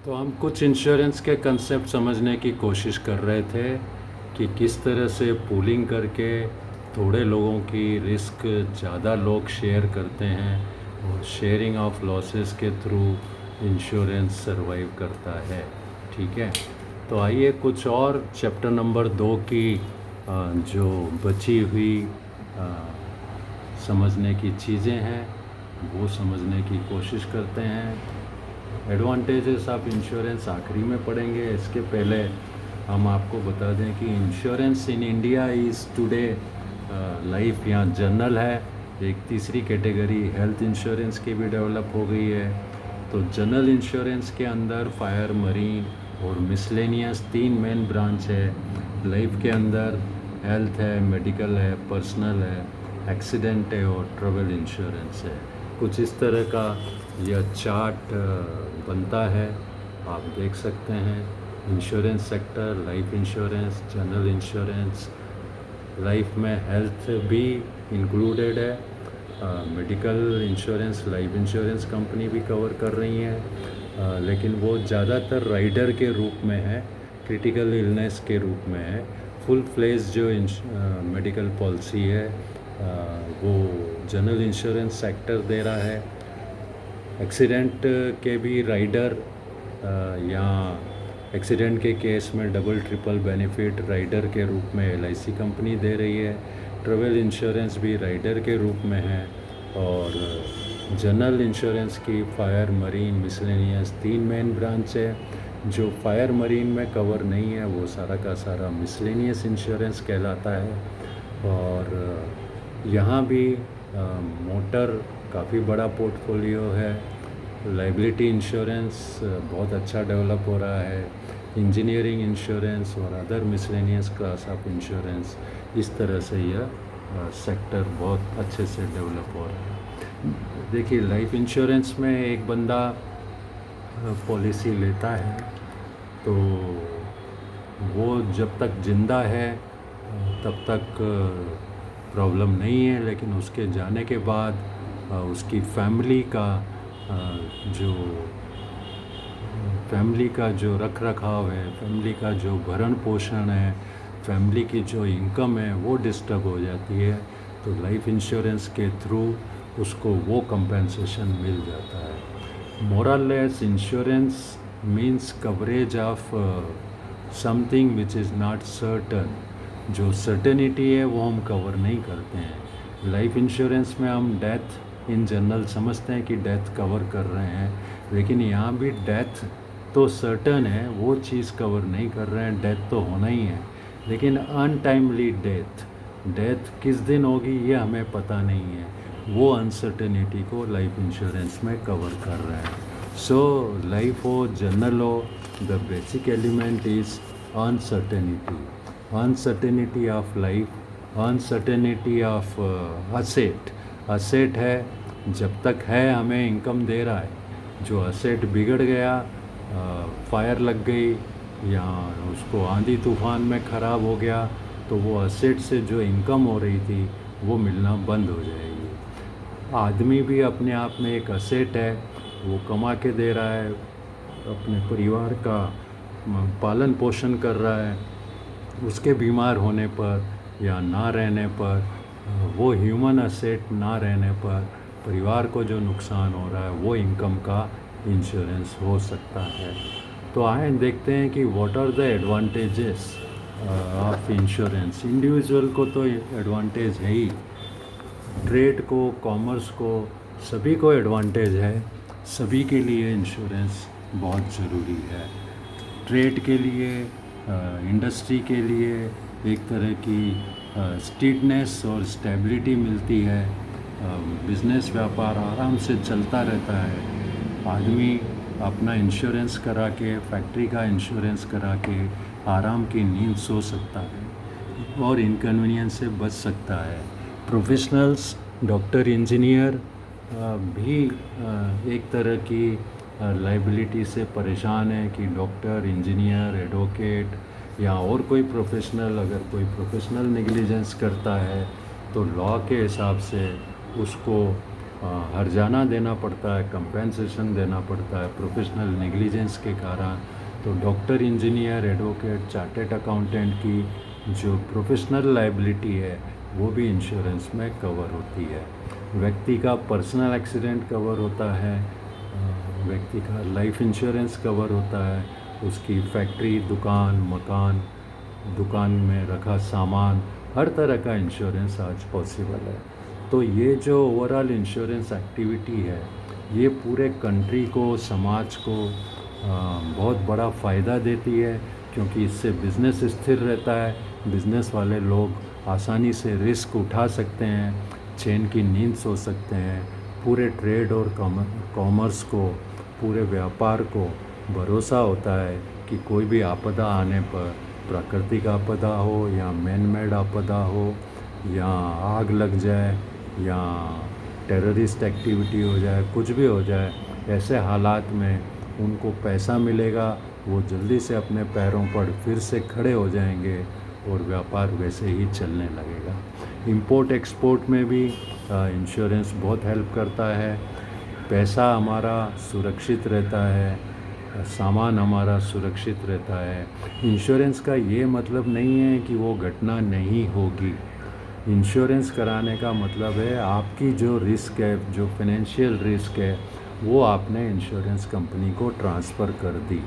तो हम कुछ इंश्योरेंस के कंसेप्ट समझने की कोशिश कर रहे थे कि किस तरह से पूलिंग करके थोड़े लोगों की रिस्क ज़्यादा लोग शेयर करते हैं और शेयरिंग ऑफ लॉसेस के थ्रू इंश्योरेंस सरवाइव करता है। ठीक है, तो आइए कुछ और चैप्टर नंबर 2 की जो बची हुई अ, समझने की चीज़ें हैं वो समझने की कोशिश करते हैं। एडवांटेजेस ऑफ इंश्योरेंस आखिरी में पढ़ेंगे। इसके पहले हम आपको बता दें कि insurance in India is today life या जनरल है। एक तीसरी कैटेगरी हेल्थ इंश्योरेंस की भी डेवलप हो गई है। तो जनरल इंश्योरेंस के अंदर फायर, मरीन और मिसलेनियस 3 मेन ब्रांच है। लाइफ के अंदर हेल्थ है, मेडिकल है, पर्सनल है, एक्सीडेंट है और ट्रैवल इंश्योरेंस है। कुछ इस तरह का यह चार्ट बनता है, आप देख सकते हैं। Insurance sector, life insurance, general insurance, life में हेल्थ भी इंक्लूडेड है। Medical insurance, life insurance company भी कवर कर रही हैं, लेकिन वो ज़्यादातर राइडर के रूप में है, क्रिटिकल इलनेस के रूप में है। फुल फ्लेज जो मेडिकल पॉलिसी है वो जनरल इंश्योरेंस सेक्टर दे रहा है। एक्सीडेंट के भी राइडर या एक्सीडेंट के केस में डबल ट्रिपल बेनिफिट राइडर के रूप में एलआईसी कंपनी दे रही है। ट्रैवल इंश्योरेंस भी राइडर के रूप में है। और जनरल इंश्योरेंस की fire, marine, miscellaneous 3 main branch है। जो फायर मरीन में कवर नहीं है वो सारा का सारा मिसलेनियस इंश्योरेंस कहलाता है। और यहाँ भी मोटर काफ़ी बड़ा पोर्टफोलियो है। लाइबिलिटी इंश्योरेंस बहुत अच्छा डेवलप हो रहा है। इंजीनियरिंग इंश्योरेंस और other miscellaneous class of insurance, इस तरह से यह सेक्टर बहुत अच्छे से डेवलप हो रहा है। देखिए, लाइफ इंश्योरेंस में एक बंदा पॉलिसी लेता है तो वो जब तक ज़िंदा है तब तक प्रॉब्लम नहीं है, लेकिन उसके जाने के बाद उसकी फैमिली का जो रख रखाव है, फैमिली का जो भरण पोषण है, फैमिली की जो इनकम है वो डिस्टर्ब हो जाती है। तो लाइफ इंश्योरेंस के थ्रू उसको वो कंपेंसेशन मिल जाता है। Moralless insurance means coverage of something which is not certain. जो सर्टेनिटी है वो हम कवर नहीं करते हैं। लाइफ इंश्योरेंस में हम डेथ इन जनरल समझते हैं कि डेथ कवर कर रहे हैं, लेकिन यहाँ भी डेथ तो सर्टन है, वो चीज़ कवर नहीं कर रहे हैं। डेथ तो होना ही है, लेकिन अनटाइमली डेथ किस दिन होगी ये हमें पता नहीं है। वो अनसर्टेनिटी को लाइफ इंश्योरेंस में कवर कर रहे हैं। सो लाइफ हो, जनरल हो, the basic element is uncertainty. Uncertainty of life, uncertainty of asset है, जब तक है हमें इनकम दे रहा है। जो असेट बिगड़ गया, फायर लग गई या उसको आंधी तूफान में ख़राब हो गया, तो वो असेट से जो इनकम हो रही थी वो मिलना बंद हो जाएगी। आदमी भी अपने आप में एक असेट है, वो कमा के दे रहा है, अपने परिवार का पालन पोषण कर रहा है। उसके बीमार होने पर या ना रहने पर, वो ह्यूमन असेट ना रहने पर परिवार को जो नुकसान हो रहा है वो इनकम का इंश्योरेंस हो सकता है। तो आए देखते हैं कि what are the advantages of insurance. Individual को तो एडवांटेज है ही, ट्रेड को, कॉमर्स को, सभी को एडवांटेज है। सभी के लिए इंश्योरेंस बहुत ज़रूरी है। ट्रेड के लिए, इंडस्ट्री के लिए एक तरह की स्टीडनेस और स्टेबिलिटी मिलती है। बिज़नेस, व्यापार आराम से चलता रहता है। आदमी अपना इंश्योरेंस करा के, फैक्ट्री का इंश्योरेंस करा के आराम की नींद सो सकता है और इनकन्वीनियंस से बच सकता है। प्रोफेशनल्स, डॉक्टर, इंजीनियर भी एक तरह की लाइबिलिटी से परेशान है कि डॉक्टर, इंजीनियर, एडवोकेट या और कोई प्रोफेशनल अगर कोई प्रोफेशनल नेग्लिजेंस करता है तो लॉ के हिसाब से उसको हर्जाना देना पड़ता है, कंपेंसेशन देना पड़ता है प्रोफेशनल नेग्लिजेंस के कारण। तो doctor, engineer, advocate, chartered accountant की जो प्रोफेशनल लाइबिलिटी है वो भी इंश्योरेंस में कवर होती है। व्यक्ति का पर्सनल एक्सीडेंट कवर होता है, व्यक्ति का लाइफ इंश्योरेंस कवर होता है, उसकी फैक्ट्री, दुकान, मकान, दुकान में रखा सामान, हर तरह का इंश्योरेंस आज पॉसिबल है। तो ये जो ओवरऑल इंश्योरेंस एक्टिविटी है ये पूरे कंट्री को, समाज को बहुत बड़ा फ़ायदा देती है, क्योंकि इससे बिज़नेस स्थिर रहता है। बिज़नेस वाले लोग आसानी से रिस्क उठा सकते हैं, चैन की नींद सो सकते हैं। पूरे ट्रेड और कॉमर्स को, पूरे व्यापार को भरोसा होता है कि कोई भी आपदा आने पर, प्राकृतिक आपदा हो या मैन मेड आपदा हो, या आग लग जाए, या टेररिस्ट एक्टिविटी हो जाए, कुछ भी हो जाए, ऐसे हालात में उनको पैसा मिलेगा, वो जल्दी से अपने पैरों पर फिर से खड़े हो जाएंगे और व्यापार वैसे ही चलने लगेगा। इंपोर्ट एक्सपोर्ट में भी इंश्योरेंस बहुत हेल्प करता है। पैसा हमारा सुरक्षित रहता है, सामान हमारा सुरक्षित रहता है। इंश्योरेंस का ये मतलब नहीं है कि वो घटना नहीं होगी। इंश्योरेंस कराने का मतलब है आपकी जो रिस्क है, जो फाइनेंशियल रिस्क है, वो आपने इंश्योरेंस कंपनी को ट्रांसफ़र कर दी।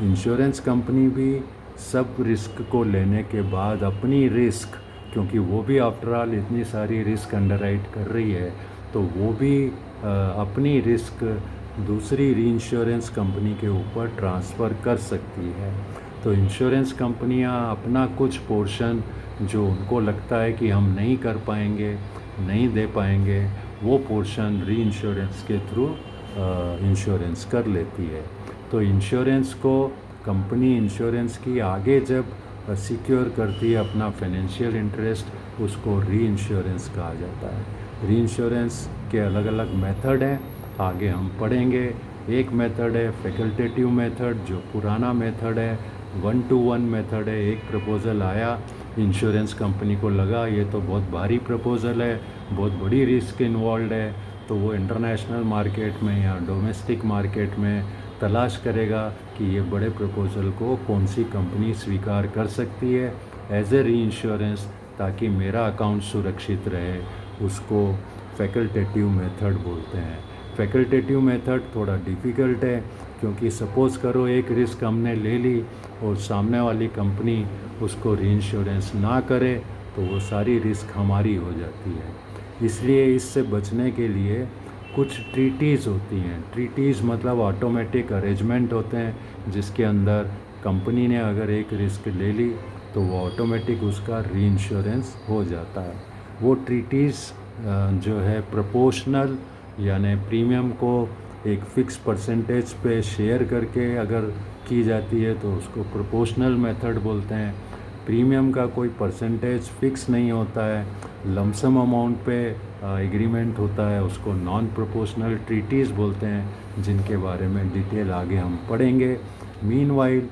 इंश्योरेंस कंपनी भी सब रिस्क को लेने के बाद अपनी रिस्क, क्योंकि वो भी आफ्टर ऑल इतनी सारी रिस्क अंडरराइट कर रही है, तो वो भी अपनी रिस्क दूसरी री इंश्योरेंस कंपनी के ऊपर ट्रांसफ़र कर सकती है। तो इंश्योरेंस कंपनियां अपना कुछ पोर्शन जो उनको लगता है कि हम नहीं कर पाएंगे, नहीं दे पाएंगे, वो पोर्शन री इंश्योरेंस के थ्रू इंश्योरेंस कर लेती है। तो इंश्योरेंस को कंपनी इंश्योरेंस की आगे जब सिक्योर करती है अपना फाइनेंशियल इंटरेस्ट, उसको री इंश्योरेंस कहा जाता है। री इंश्योरेंस के अलग अलग मेथड हैं, आगे हम पढ़ेंगे। एक मेथड है फैकल्टेटिव मेथड, जो पुराना मेथड है, 1 to 1 मेथड है। एक प्रपोज़ल आया, इंश्योरेंस कंपनी को लगा ये तो बहुत भारी प्रपोज़ल है, बहुत बड़ी रिस्क इन्वॉल्व है, तो वो इंटरनेशनल मार्केट में या डोमेस्टिक मार्केट में तलाश करेगा कि ये बड़े प्रपोज़ल को कौन सी कंपनी स्वीकार कर सकती है एज ए री इंश्योरेंस, ताकि मेरा अकाउंट सुरक्षित रहे। उसको फैकल्टेटिव मेथड बोलते हैं। फैकल्टेटिव मेथड थोड़ा डिफ़िकल्ट है, क्योंकि सपोज़ करो एक रिस्क हमने ले ली और सामने वाली कंपनी उसको री इंश्योरेंस ना करे, तो वो सारी रिस्क हमारी हो जाती है। इसलिए इससे बचने के लिए कुछ ट्रीटीज़ होती हैं। ट्रीटीज़ मतलब ऑटोमेटिक अरेंजमेंट होते हैं, जिसके अंदर कंपनी ने अगर एक रिस्क ले ली तो वो ऑटोमेटिक उसका री इंश्योरेंस हो जाता है। वो ट्रीटीज़ जो है प्रोपोर्शनल, यानी प्रीमियम को एक फ़िक्स परसेंटेज पे शेयर करके अगर की जाती है तो उसको प्रोपोर्शनल मेथड बोलते हैं। प्रीमियम का कोई परसेंटेज फ़िक्स नहीं होता है, लमसम अमाउंट पे एग्रीमेंट होता है, उसको नॉन प्रोपोर्शनल ट्रीटीज़ बोलते हैं, जिनके बारे में डिटेल आगे हम पढ़ेंगे। मीनवाइल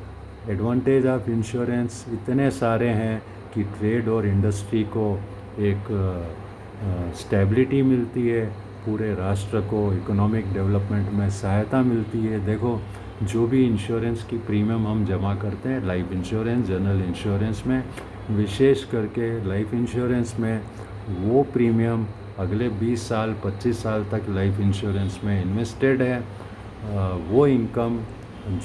एडवांटेज ऑफ इंश्योरेंस इतने सारे हैं कि ट्रेड और इंडस्ट्री को एक स्टेबिलिटी मिलती है, पूरे राष्ट्र को इकोनॉमिक डेवलपमेंट में सहायता मिलती है। देखो, जो भी इंश्योरेंस की प्रीमियम हम जमा करते हैं, लाइफ इंश्योरेंस, जनरल इंश्योरेंस में, विशेष करके लाइफ इंश्योरेंस में, वो प्रीमियम अगले 20 साल 25 साल तक लाइफ इंश्योरेंस में इन्वेस्टेड है। वो इनकम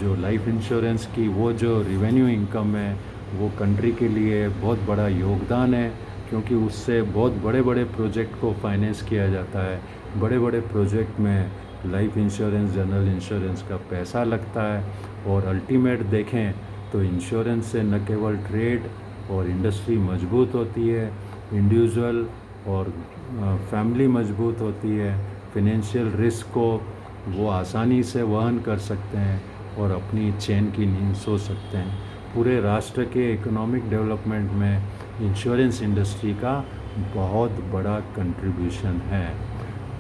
जो लाइफ इंश्योरेंस की, वो जो रिवेन्यू इनकम है, वो कंट्री के लिए बहुत बड़ा योगदान है, क्योंकि उससे बहुत बड़े बड़े प्रोजेक्ट को फाइनेंस किया जाता है। बड़े बड़े प्रोजेक्ट में लाइफ इंश्योरेंस, जनरल इंश्योरेंस का पैसा लगता है। और अल्टीमेट देखें तो इंश्योरेंस से न केवल ट्रेड और इंडस्ट्री मजबूत होती है, इंडिविजुअल और फैमिली मजबूत होती है, फिनेंशियल रिस्क को वो आसानी से वहन कर सकते हैं और अपनी चैन की नींद सो सकते हैं। पूरे राष्ट्र के इकोनॉमिक डेवलपमेंट में इंश्योरेंस इंडस्ट्री का बहुत बड़ा कंट्रीब्यूशन है।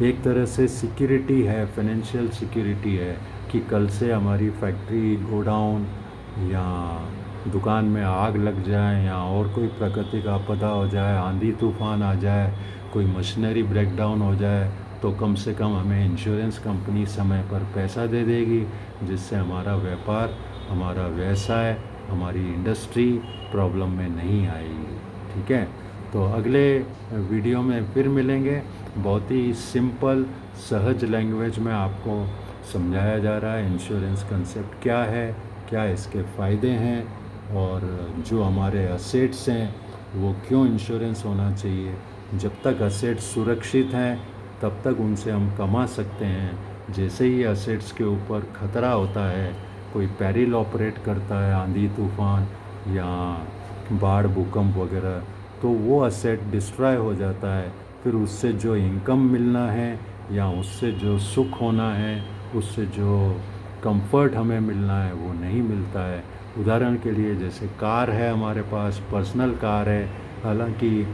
एक तरह से सिक्योरिटी है, फाइनेंशियल सिक्योरिटी है, कि कल से हमारी फैक्ट्री, गोडाउन या दुकान में आग लग जाए, या और कोई प्राकृतिक आपदा हो जाए, आंधी तूफान आ जाए, कोई मशीनरी ब्रेकडाउन हो जाए, तो कम से कम हमें इंश्योरेंस कंपनी समय पर पैसा दे देगी, जिससे हमारा व्यापार, हमारा व्यवसाय, हमारी इंडस्ट्री प्रॉब्लम में नहीं आएगी। ठीक है, तो अगले वीडियो में फिर मिलेंगे। बहुत ही सिंपल सहज लैंग्वेज में आपको समझाया जा रहा है इंश्योरेंस कंसेप्ट क्या है, क्या इसके फ़ायदे हैं, और जो हमारे असेट्स हैं वो क्यों इंश्योरेंस होना चाहिए। जब तक असेट्स सुरक्षित हैं तब तक उनसे हम कमा सकते हैं। जैसे ही असेट्स के ऊपर ख़तरा होता है, कोई पेरिल ऑपरेट करता है, आंधी तूफ़ान या बाढ़ भूकंप वगैरह, तो वो असेट डिस्ट्रॉय हो जाता है। फिर उससे जो इनकम मिलना है या उससे जो सुख होना है, उससे जो कंफर्ट हमें मिलना है, वो नहीं मिलता है। उदाहरण के लिए जैसे कार है हमारे पास, पर्सनल कार है, हालांकि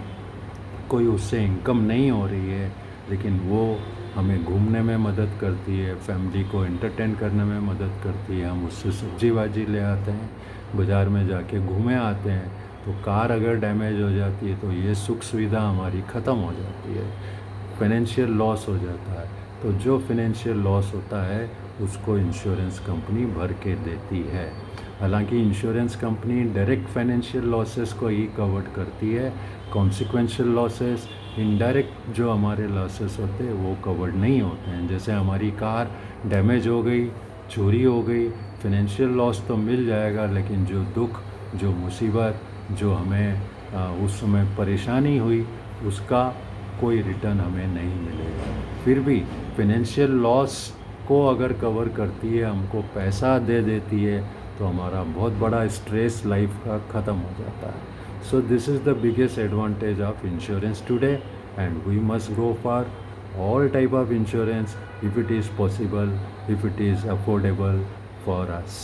कोई उससे इनकम नहीं हो रही है, लेकिन वो हमें घूमने में मदद करती है, फैमिली को एंटरटेन करने में मदद करती है। हम उससे सब्जी भाजी ले आते हैं, बाज़ार में जाके घूमे आते हैं। तो कार अगर डैमेज हो जाती है तो ये सुख सुविधा हमारी ख़त्म हो जाती है, फाइनेंशियल लॉस हो जाता है। तो जो फाइनेंशियल लॉस होता है उसको इंश्योरेंस कंपनी भर के देती है। हालांकि insurance company direct financial losses को ही कवर करती है, कॉन्सिक्वेंशियल लॉसेस, इनडायरेक्ट जो हमारे लॉसेस होते हैं वो कवर्ड नहीं होते हैं। जैसे हमारी कार डैमेज हो गई, चोरी हो गई, फाइनेंशियल लॉस तो मिल जाएगा, लेकिन जो दुख, जो मुसीबत, जो हमें उस समय परेशानी हुई, उसका कोई रिटर्न हमें नहीं मिलेगा। फिर भी फाइनेंशियल लॉस को अगर कवर करती है, हमको पैसा दे देती है, तो हमारा बहुत बड़ा स्ट्रेस लाइफ का ख़त्म हो जाता है। So this is the biggest advantage of insurance today, and we must go for all type of insurance if it is possible, if it is affordable for us।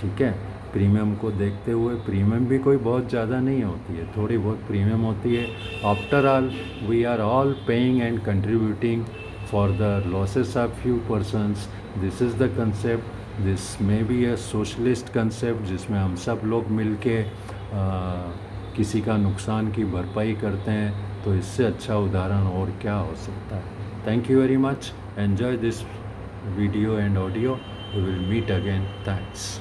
ठीक है, प्रीमियम को देखते हुए, प्रीमियम भी कोई बहुत ज़्यादा नहीं होती है, थोड़ी बहुत प्रीमियम होती है। After all we are all paying and contributing for the losses of few persons. This is the concept, this may be a socialist concept, जिसमें हम सब लोग मिल के किसी का नुकसान की भरपाई करते हैं। तो इससे अच्छा उदाहरण और क्या हो सकता है। Thank you very much. Enjoy this video and audio. We will meet again. Thanks.